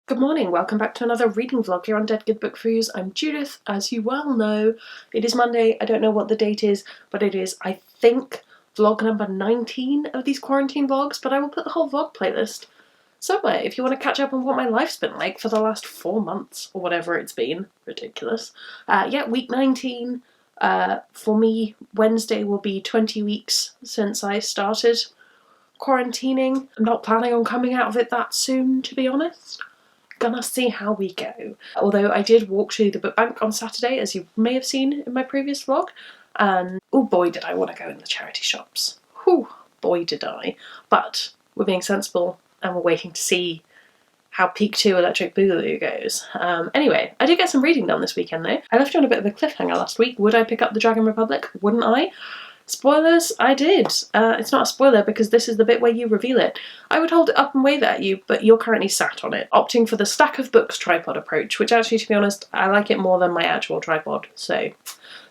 Good morning, welcome back to another reading vlog here on Dead Good Book Reviews. I'm Judith, as you well know. It is Monday, I don't know what the date is, but it is, I think, vlog number 19 of these quarantine vlogs, but I will put the whole vlog playlist somewhere if you want to catch up on what my life's been like for the last 4 months, or whatever it's been. Ridiculous. Yeah, week 19. For me, Wednesday will be 20 weeks since I started quarantining. I'm not planning on coming out of it that soon, to be honest. Gonna see how we go. Although I did walk through the book bank on Saturday, as you may have seen in my previous vlog, and oh boy did I want to go in the charity shops. Whew, boy did I. But we're being sensible and we're waiting to see how Peak 2 Electric Boogaloo goes. Anyway, I did get some reading done this weekend though. I left you on a bit of a cliffhanger last week. Would I pick up the Dragon Republic? Wouldn't I? Spoilers, I did. It's not a spoiler because this is the bit where you reveal it. I would hold it up and wave at you, but you're currently sat on it, opting for the stack of books tripod approach, which actually, to be honest, I like it more than my actual tripod, so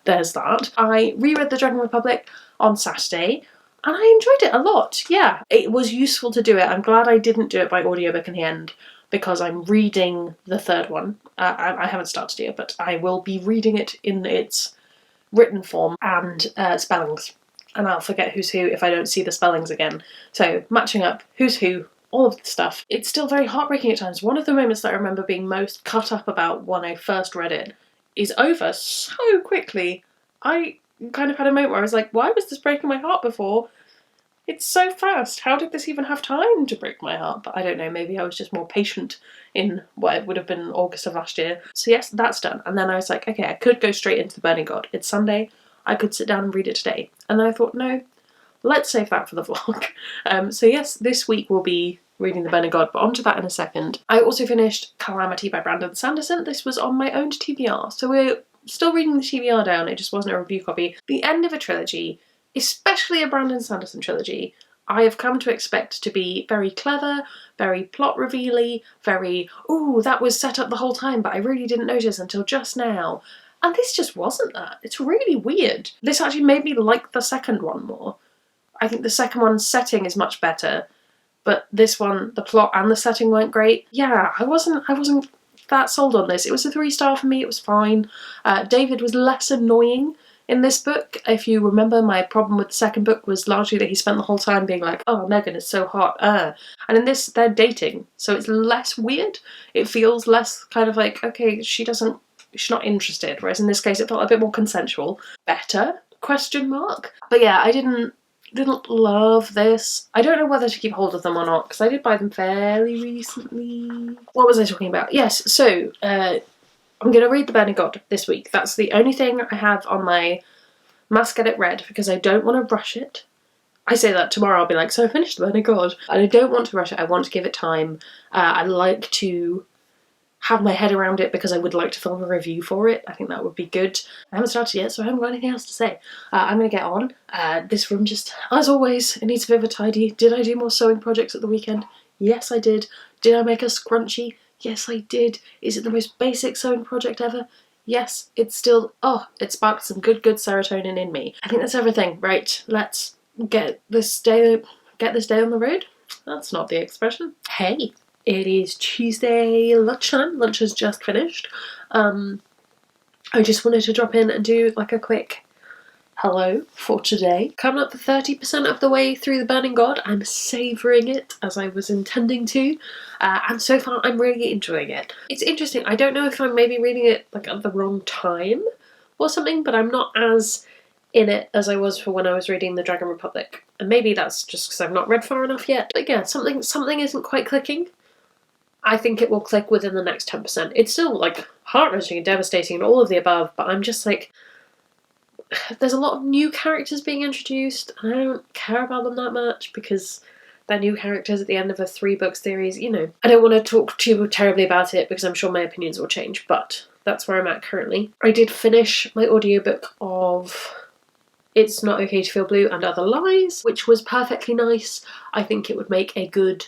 there's that. I reread the Dragon Republic on Saturday, and I enjoyed it a lot, yeah. It was useful to do it. I'm glad I didn't do it by audiobook in the end, because I'm reading the third one. I haven't started it, but I will be reading it in its written form and spellings, and I'll forget who's who if I don't see the spellings again. So matching up who's who, all of the stuff. It's still very heartbreaking at times. One of the moments that I remember being most cut up about when I first read it is over so quickly. I kind of had a moment where I was like, why was this breaking my heart before? It's so fast. How did this even have time to break my heart? But I don't know, maybe I was just more patient in what it would have been August of last year. So yes, that's done. And then I was like, okay, I could go straight into The Burning God. It's Sunday. I could sit down and read it today. And then I thought, no, let's save that for the vlog. So yes, this week we'll be reading The Burning God, but onto that in a second. I also finished Calamity by Brandon Sanderson. This was on my own TBR. So we're still reading the TBR down. It just wasn't a review copy. The end of a trilogy, especially a Brandon Sanderson trilogy, I have come to expect to be very clever, very plot revealy, very, ooh, that was set up the whole time but I really didn't notice until just now. And this just wasn't that. It's really weird. This actually made me like the second one more. I think the second one's setting is much better, but this one, the plot and the setting weren't great. Yeah, I wasn't that sold on this. It was a 3-star for me, it was fine. David was less annoying in this book. If you remember, my problem with the second book was largely that he spent the whole time being like, oh, Megan is so hot, And in this, they're dating, so it's less weird. It feels less kind of like, okay, she's not interested, whereas in this case it felt a bit more consensual. Better? Question mark? But yeah, I didn't love this. I don't know whether to keep hold of them or not, because I did buy them fairly recently. What was I talking about? Yes, so, I'm going to read The Burning God this week. That's the only thing I have on my must get it read, because I don't want to rush it. I say that tomorrow I'll be like, so I finished The Burning God. And I don't want to rush it, I want to give it time. I like to have my head around it because I would like to film a review for it. I think that would be good. I haven't started yet, so I haven't got anything else to say. I'm going to get on. This room just, as always, it needs a bit of a tidy. Did I do more sewing projects at the weekend? Yes, I did. Did I make a scrunchie? Yes, I did. Is it the most basic sewing project ever? Yes, it's still, it sparked some good serotonin in me. I think that's everything. Right, let's get this day on the road. That's not the expression. Hey, it is Tuesday lunchtime. Lunch has just finished. I just wanted to drop in and do like a quick hello for today. Coming up to 30% of the way through The Burning God. I'm savouring it as I was intending to, and so far I'm really enjoying it. It's interesting, I don't know if I'm maybe reading it like at the wrong time or something, but I'm not as in it as I was for when I was reading The Dragon Republic. And maybe that's just because I've not read far enough yet. But yeah, something isn't quite clicking. I think it will click within the next 10%. It's still like heart-wrenching and devastating and all of the above, but I'm just like, there's a lot of new characters being introduced, and I don't care about them that much because they're new characters at the end of a 3-book series, you know. I don't want to talk too terribly about it because I'm sure my opinions will change, but that's where I'm at currently. I did finish my audiobook of It's Not Okay to Feel Blue and Other Lies, which was perfectly nice. I think it would make a good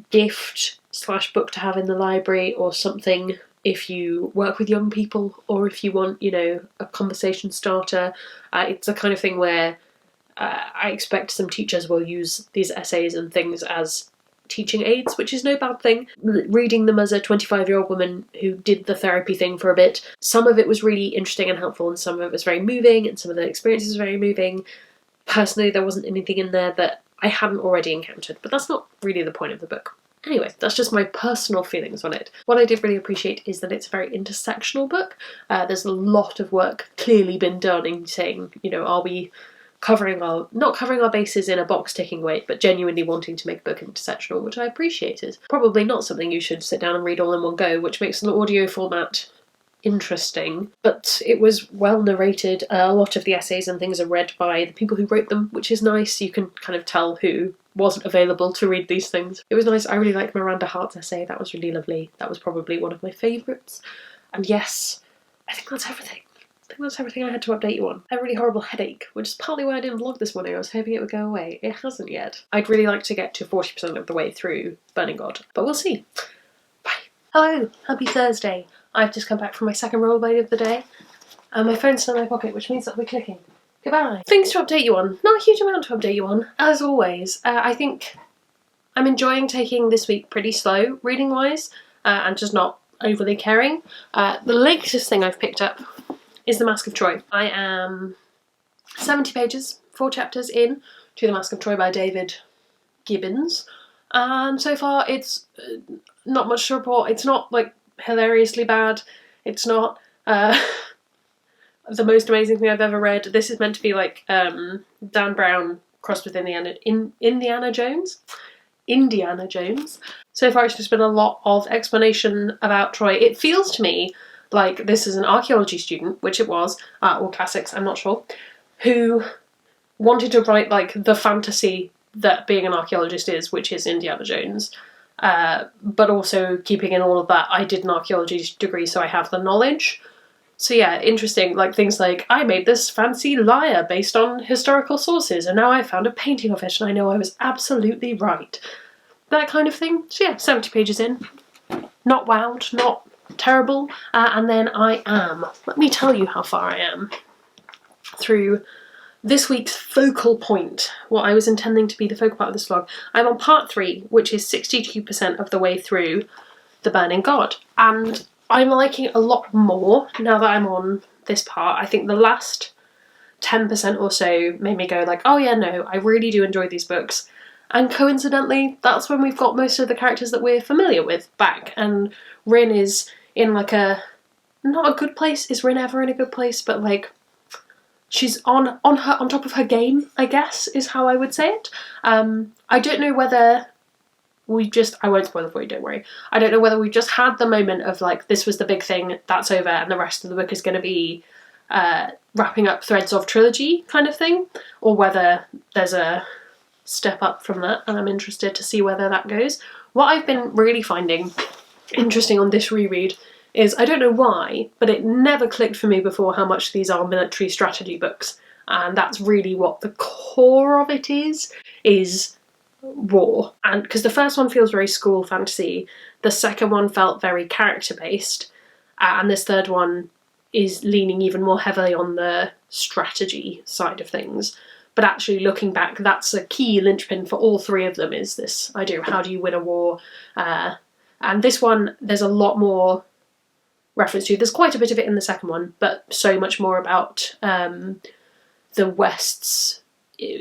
gift/book to have in the library or something if you work with young people, or if you want, you know, a conversation starter. It's the kind of thing where I expect some teachers will use these essays and things as teaching aids, which is no bad thing. Reading them as a 25-year-old woman who did the therapy thing for a bit, some of it was really interesting and helpful, and some of it was very moving, and some of the experiences were very moving. Personally, there wasn't anything in there that I hadn't already encountered, but that's not really the point of the book. Anyway, that's just my personal feelings on it. What I did really appreciate is that it's a very intersectional book. There's a lot of work clearly been done in saying, you know, are we not covering our bases in a box-ticking way, but genuinely wanting to make a book intersectional, which I appreciated. Probably not something you should sit down and read all in one go, which makes an audio format interesting, but it was well narrated. A lot of the essays and things are read by the people who wrote them, which is nice. You can kind of tell who wasn't available to read these things. It was nice. I really liked Miranda Hart's essay. That was really lovely. That was probably one of my favourites. And yes, I think that's everything. I think that's everything I had to update you on. I had a really horrible headache, which is partly why I didn't vlog this morning. I was hoping it would go away. It hasn't yet. I'd really like to get to 40% of the way through Burning God, but we'll see. Bye. Hello, happy Thursday. I've just come back from my second rollerblade of the day, and my phone's still in my pocket, which means that we're clicking. Goodbye. Things to update you on. Not a huge amount to update you on, as always. I think I'm enjoying taking this week pretty slow, reading-wise, and just not overly caring. The latest thing I've picked up is The Mask of Troy. I am 70 pages, 4 chapters in to The Mask of Troy by David Gibbons, and so far it's not much to report. It's not, like, hilariously bad. It's not the most amazing thing I've ever read. This is meant to be like Dan Brown crossed with Indiana Jones. So far it's just been a lot of explanation about Troy. It feels to me like this is an archaeology student, which it was, or classics, I'm not sure, who wanted to write like the fantasy that being an archaeologist is, which is Indiana Jones, but also keeping in all of that, I did an archaeology degree, so I have the knowledge. So yeah, interesting, like things like, I made this fancy lyre based on historical sources, and now I found a painting of it, and I know I was absolutely right. That kind of thing. So yeah, 70 pages in. Not wowed, not terrible, and then let me tell you how far I am through this week's focal point, what I was intending to be the focal part of this vlog. I'm on part 3, which is 62% of the way through The Burning God, and I'm liking it a lot more now that I'm on this part. I think the last 10% or so made me go like, oh yeah, no, I really do enjoy these books. And coincidentally, that's when we've got most of the characters that we're familiar with back, and Rin is in like not a good place. Is Rin ever in a good place? But like, she's on top of her game, I guess, is how I would say it. I don't know whether I won't spoil it for you, don't worry. I don't know whether we just had the moment of like, this was the big thing, that's over, and the rest of the book is going to be wrapping up threads of trilogy kind of thing, or whether there's a step up from that, and I'm interested to see whether that goes. What I've been really finding interesting on this reread is, I don't know why, but it never clicked for me before how much these are military strategy books, and that's really what the core of it is war. And because the first one feels very school fantasy, the second one felt very character based, and this third one is leaning even more heavily on the strategy side of things. But actually looking back, that's a key linchpin for all three of them, is this idea of how do you win a war. And this one, there's a lot more reference to. There's quite a bit of it in the second one, but so much more about the West's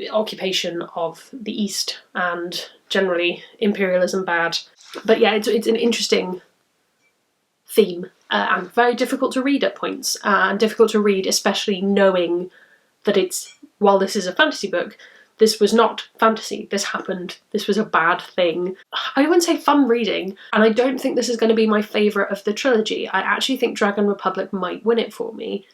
occupation of the East and generally imperialism bad. But yeah, it's an interesting theme and very difficult to read at points, and difficult to read especially knowing that while this is a fantasy book, this was not fantasy. This happened. This was a bad thing. I wouldn't say fun reading, and I don't think this is going to be my favourite of the trilogy. I actually think Dragon Republic might win it for me.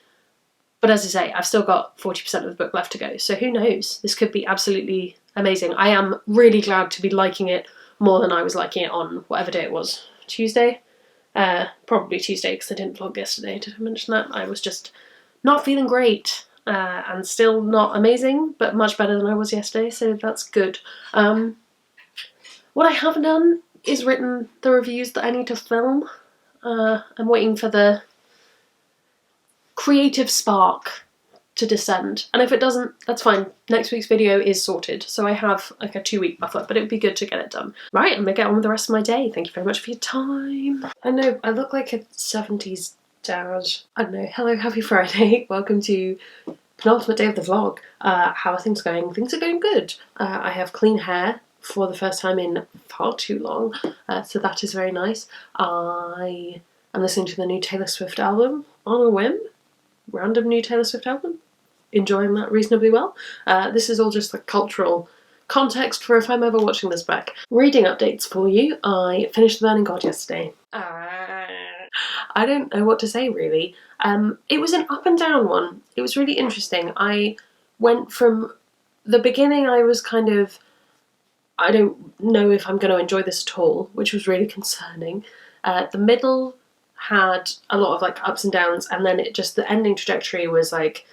But as I say, I've still got 40% of the book left to go, so who knows? This could be absolutely amazing. I am really glad to be liking it more than I was liking it on whatever day it was. Tuesday? Probably Tuesday, because I didn't vlog yesterday. Did I mention that? I was just not feeling great. And still not amazing, but much better than I was yesterday, so that's good. What I haven't done is written the reviews that I need to film. I'm waiting for the creative spark to descend. And if it doesn't, that's fine. Next week's video is sorted, so I have like a 2-week buffer, but it would be good to get it done. Right, I'm gonna get on with the rest of my day. Thank you very much for your time. I know, I look like a 70s dad. I don't know. Hello, happy Friday. Welcome to penultimate day of the vlog. How are things going? Things are going good. I have clean hair for the first time in far too long, so that is very nice. I am listening to the new Taylor Swift album on a whim. Random new Taylor Swift album. Enjoying that reasonably well. This is all just like cultural context for if I'm ever watching this back. Reading updates for you. I finished The Burning God yesterday. I don't know what to say really. It was an up and down one. It was really interesting. I went from the beginning, I was kind of, I don't know if I'm going to enjoy this at all, which was really concerning. The middle had a lot of like ups and downs, and then it just, the ending trajectory was like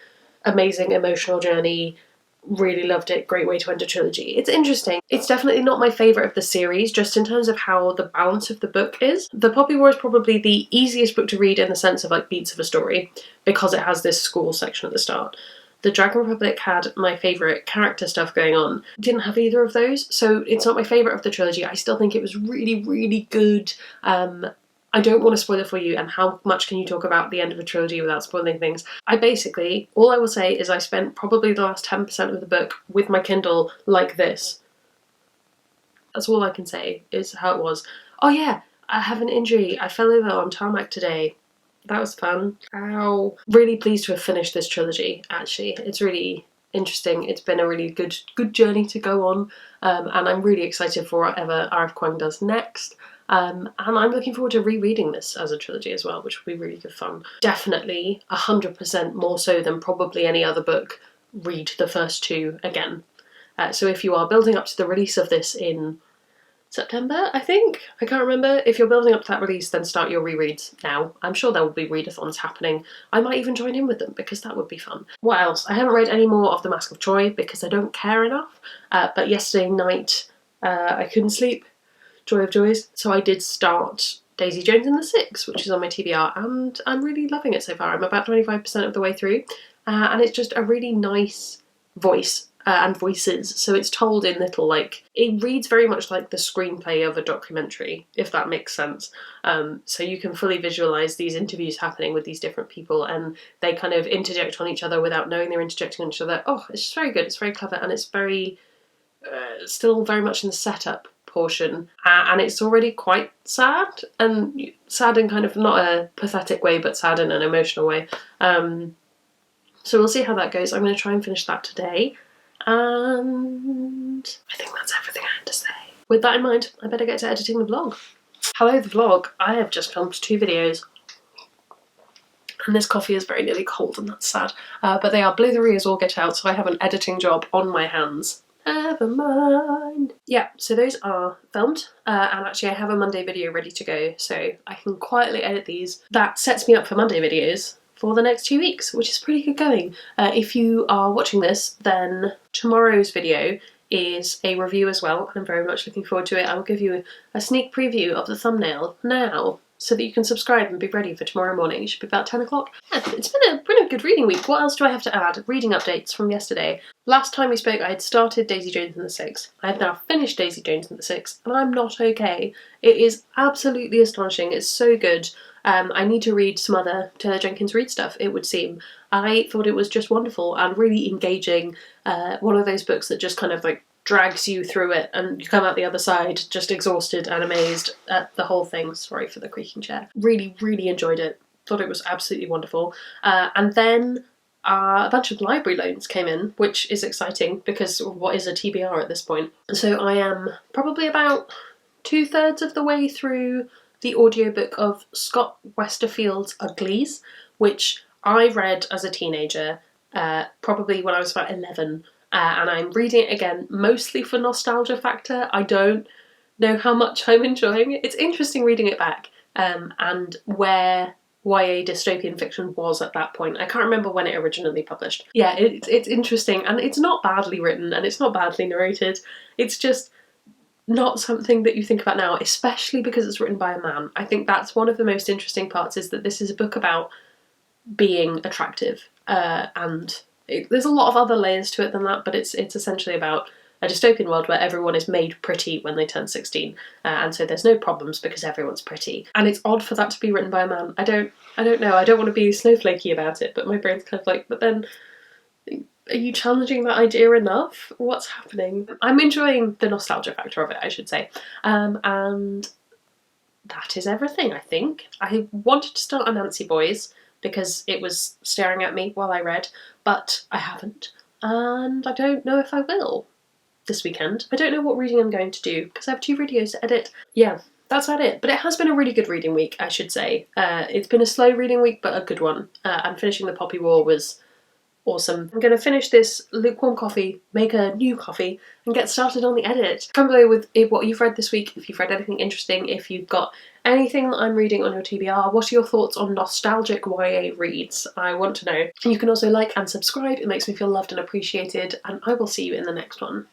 amazing emotional journey. Really loved it. Great way to end a trilogy. It's interesting. It's definitely not my favourite of the series, just in terms of how the balance of the book is. The Poppy War is probably the easiest book to read in the sense of like beats of a story, because it has this school section at the start. The Dragon Republic had my favourite character stuff going on. Didn't have either of those, so it's not my favourite of the trilogy. I still think it was really, really good. I don't want to spoil it for you, and how much can you talk about the end of a trilogy without spoiling things? All I will say is I spent probably the last 10% of the book with my Kindle like this. That's all I can say, is how it was. Oh yeah, I have an injury. I fell over on tarmac today. That was fun. Ow. Really pleased to have finished this trilogy, actually. It's really interesting. It's been a really good journey to go on, and I'm really excited for whatever R.F. Kuang does next. And I'm looking forward to rereading this as a trilogy as well, which will be really good fun. Definitely 100% more so than probably any other book, read the first two again. So if you are building up to the release of this in September, I think? I can't remember. If you're building up to that release, then start your rereads now. I'm sure there will be readathons happening. I might even join in with them, because that would be fun. What else? I haven't read any more of The Mask of Troy because I don't care enough. But yesterday night, I couldn't sleep. Joy of joys. So I did start Daisy Jones and the Six, which is on my TBR, and I'm really loving it so far. I'm about 25% of the way through, and it's just a really nice voice and voices. So it's told in little, like, it reads very much like the screenplay of a documentary, if that makes sense. So you can fully visualise these interviews happening with these different people, and they kind of interject on each other without knowing they're interjecting on each other. Oh, it's just very good. It's very clever, and it's very still very much in the setup portion, and it's already quite sad, and sad in kind of not a pathetic way, but sad in an emotional way. So we'll see how that goes. I'm going to try and finish that today, and I think that's everything I had to say. With that in mind, I better get to editing the vlog. Hello, the vlog. I have just filmed 2 videos, and this coffee is very nearly cold, and that's sad, but they are blithery as all get out, so I have an editing job on my hands. Never mind. Yeah, so those are filmed, and actually I have a Monday video ready to go, so I can quietly edit these. That sets me up for Monday videos for the next 2 weeks, which is pretty good going. If you are watching this, then tomorrow's video is a review as well, and I'm very much looking forward to it. I will give you a sneak preview of the thumbnail now, so that you can subscribe and be ready for tomorrow morning. It should be about 10 o'clock. Yeah, it's been a good reading week. What else do I have to add? Reading updates from yesterday. Last time we spoke, I had started Daisy Jones and the Six. I have now finished Daisy Jones and the Six, and I'm not okay. It is absolutely astonishing. It's so good. I need to read some other Taylor Jenkins Reid stuff, it would seem. I thought it was just wonderful and really engaging. One of those books that just kind of like drags you through it, and you come out the other side just exhausted and amazed at the whole thing. Sorry for the creaking chair. Really, really enjoyed it. Thought it was absolutely wonderful. And then a bunch of library loans came in, which is exciting because what is a TBR at this point? So I am probably about 2/3 of the way through the audiobook of Scott Westerfield's Uglies, which I read as a teenager, probably when I was about 11. And I'm reading it again, mostly for nostalgia factor. I don't know how much I'm enjoying it. It's interesting reading it back, and where YA dystopian fiction was at that point. I can't remember when it originally published. Yeah, it's interesting, and it's not badly written, and it's not badly narrated. It's just not something that you think about now, especially because it's written by a man. I think that's one of the most interesting parts, is that this is a book about being attractive, and there's a lot of other layers to it than that, but it's essentially about a dystopian world where everyone is made pretty when they turn 16, and so there's no problems because everyone's pretty. And it's odd for that to be written by a man. I don't know, I don't want to be snowflakey about it, but my brain's kind of like, but then, are you challenging that idea enough? What's happening? I'm enjoying the nostalgia factor of it, I should say. And that is everything, I think. I wanted to start on Nancy Boys because it was staring at me while I read, but I haven't. And I don't know if I will this weekend. I don't know what reading I'm going to do because I have 2 videos to edit. Yeah, that's about it. But it has been a really good reading week, I should say. It's been a slow reading week, but a good one. And finishing The Poppy War was awesome. I'm going to finish this lukewarm coffee, make a new coffee, and get started on the edit. Comment below with what you've read this week, if you've read anything interesting, if you've got anything that I'm reading on your TBR. What are your thoughts on nostalgic YA reads? I want to know. And you can also like and subscribe, it makes me feel loved and appreciated, and I will see you in the next one.